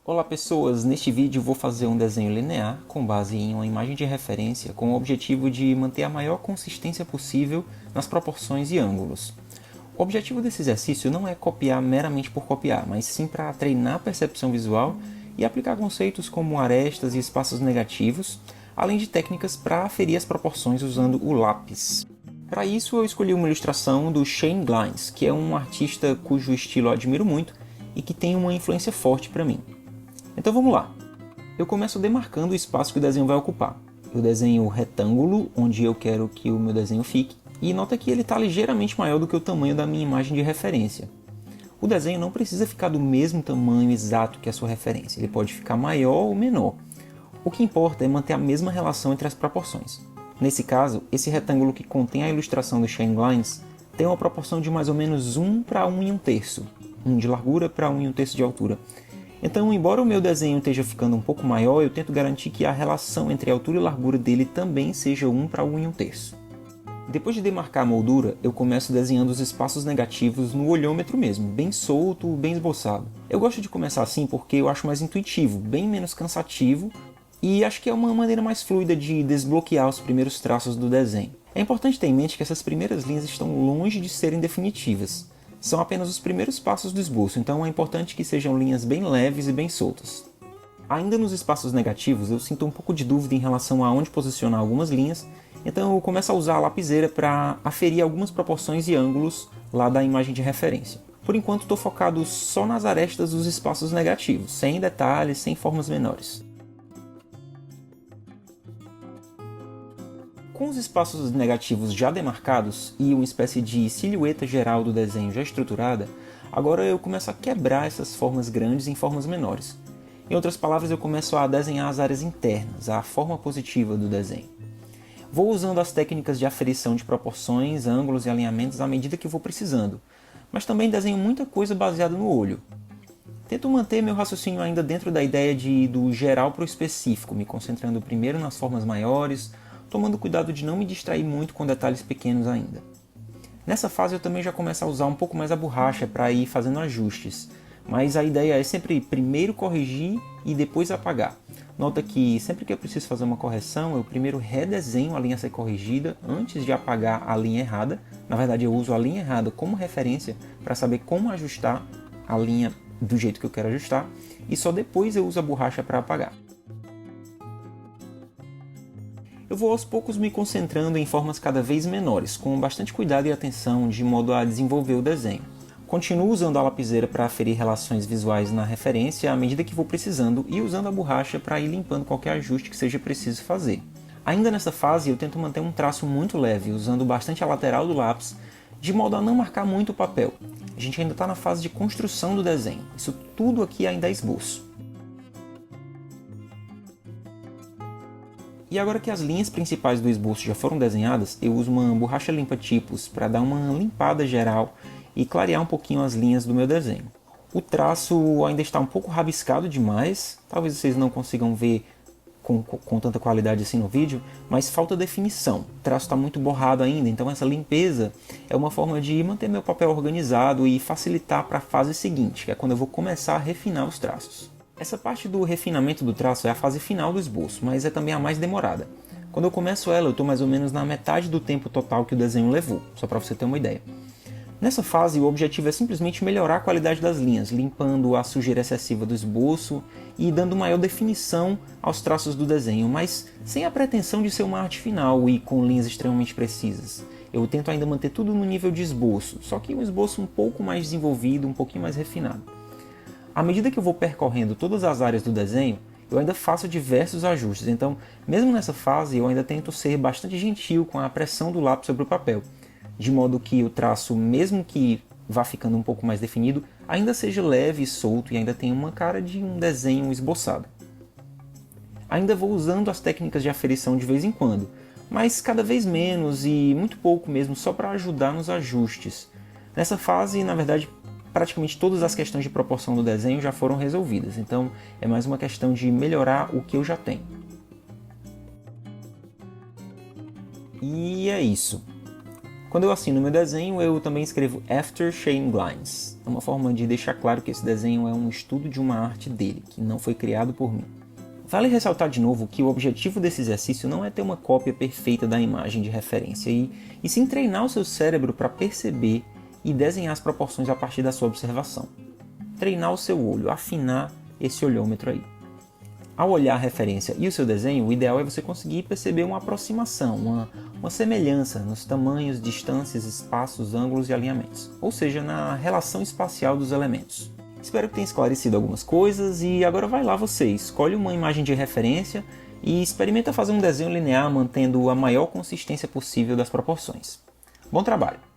Olá pessoas, neste vídeo vou fazer um desenho linear com base em uma imagem de referência com o objetivo de manter a maior consistência possível nas proporções e ângulos. O objetivo desse exercício não é copiar meramente por copiar, mas sim para treinar a percepção visual e aplicar conceitos como arestas e espaços negativos, além de técnicas para aferir as proporções usando o lápis. Para isso eu escolhi uma ilustração do Shane Glines, que é um artista cujo estilo eu admiro muito e que tem uma influência forte para mim. Então vamos lá. Eu começo demarcando o espaço que o desenho vai ocupar. Eu desenho o retângulo onde eu quero que o meu desenho fique, e nota que ele está ligeiramente maior do que o tamanho da minha imagem de referência. O desenho não precisa ficar do mesmo tamanho exato que a sua referência, ele pode ficar maior ou menor. O que importa é manter a mesma relação entre as proporções. Nesse caso, esse retângulo que contém a ilustração do Shane Glines tem uma proporção de mais ou menos 1 para 1 1/3, 1 de largura para 1 1/3 de altura. Então, embora o meu desenho esteja ficando um pouco maior, eu tento garantir que a relação entre a altura e largura dele também seja 1 para 1 1/3. Depois de demarcar a moldura, eu começo desenhando os espaços negativos no olhômetro mesmo, bem solto, bem esboçado. Eu gosto de começar assim porque eu acho mais intuitivo, bem menos cansativo, e acho que é uma maneira mais fluida de desbloquear os primeiros traços do desenho. É importante ter em mente que essas primeiras linhas estão longe de serem definitivas. São apenas os primeiros passos do esboço, então é importante que sejam linhas bem leves e bem soltas. Ainda nos espaços negativos, eu sinto um pouco de dúvida em relação a onde posicionar algumas linhas, então eu começo a usar a lapiseira para aferir algumas proporções e ângulos lá da imagem de referência. Por enquanto estou focado só nas arestas dos espaços negativos, sem detalhes, sem formas menores. Com os espaços negativos já demarcados e uma espécie de silhueta geral do desenho já estruturada, agora eu começo a quebrar essas formas grandes em formas menores. Em outras palavras, eu começo a desenhar as áreas internas, a forma positiva do desenho. Vou usando as técnicas de aferição de proporções, ângulos e alinhamentos à medida que vou precisando, mas também desenho muita coisa baseada no olho. Tento manter meu raciocínio ainda dentro da ideia de ir do geral para o específico, me concentrando primeiro nas formas maiores, tomando cuidado de não me distrair muito com detalhes pequenos ainda. Nessa fase eu também já começo a usar um pouco mais a borracha para ir fazendo ajustes, mas a ideia é sempre primeiro corrigir e depois apagar. Nota que sempre que eu preciso fazer uma correção, eu primeiro redesenho a linha a ser corrigida antes de apagar a linha errada. Na verdade eu uso a linha errada como referência para saber como ajustar a linha do jeito que eu quero ajustar, e só depois eu uso a borracha para apagar. Eu vou aos poucos me concentrando em formas cada vez menores, com bastante cuidado e atenção de modo a desenvolver o desenho. Continuo usando a lapiseira para aferir relações visuais na referência à medida que vou precisando e usando a borracha para ir limpando qualquer ajuste que seja preciso fazer. Ainda nessa fase eu tento manter um traço muito leve, usando bastante a lateral do lápis, de modo a não marcar muito o papel. A gente ainda está na fase de construção do desenho, isso tudo aqui ainda é esboço. E agora que as linhas principais do esboço já foram desenhadas, eu uso uma borracha limpa tipos para dar uma limpada geral e clarear um pouquinho as linhas do meu desenho. O traço ainda está um pouco rabiscado demais, talvez vocês não consigam ver com tanta qualidade assim no vídeo, mas falta definição. O traço está muito borrado ainda, então essa limpeza é uma forma de manter meu papel organizado e facilitar para a fase seguinte, que é quando eu vou começar a refinar os traços. Essa parte do refinamento do traço é a fase final do esboço, mas é também a mais demorada. Quando eu começo ela, eu estou mais ou menos na metade do tempo total que o desenho levou, só para você ter uma ideia. Nessa fase, o objetivo é simplesmente melhorar a qualidade das linhas, limpando a sujeira excessiva do esboço e dando maior definição aos traços do desenho, mas sem a pretensão de ser uma arte final e com linhas extremamente precisas. Eu tento ainda manter tudo no nível de esboço, só que um esboço um pouco mais desenvolvido, um pouquinho mais refinado. À medida que eu vou percorrendo todas as áreas do desenho, eu ainda faço diversos ajustes, então mesmo nessa fase eu ainda tento ser bastante gentil com a pressão do lápis sobre o papel, de modo que o traço, mesmo que vá ficando um pouco mais definido, ainda seja leve e solto e ainda tenha uma cara de um desenho esboçado. Ainda vou usando as técnicas de aferição de vez em quando, mas cada vez menos e muito pouco mesmo, só para ajudar nos ajustes. Nessa fase, na verdade, praticamente todas as questões de proporção do desenho já foram resolvidas, então é mais uma questão de melhorar o que eu já tenho. E é isso. Quando eu assino meu desenho, eu também escrevo After Shane Glines. É uma forma de deixar claro que esse desenho é um estudo de uma arte dele, que não foi criado por mim. Vale ressaltar de novo que o objetivo desse exercício não é ter uma cópia perfeita da imagem de referência e sim treinar o seu cérebro para perceber e desenhar as proporções a partir da sua observação. Treinar o seu olho, afinar esse olhômetro aí. Ao olhar a referência e o seu desenho, o ideal é você conseguir perceber uma aproximação, uma semelhança nos tamanhos, distâncias, espaços, ângulos e alinhamentos, ou seja, na relação espacial dos elementos. Espero que tenha esclarecido algumas coisas e agora vai lá você, escolhe uma imagem de referência e experimenta fazer um desenho linear mantendo a maior consistência possível das proporções. Bom trabalho!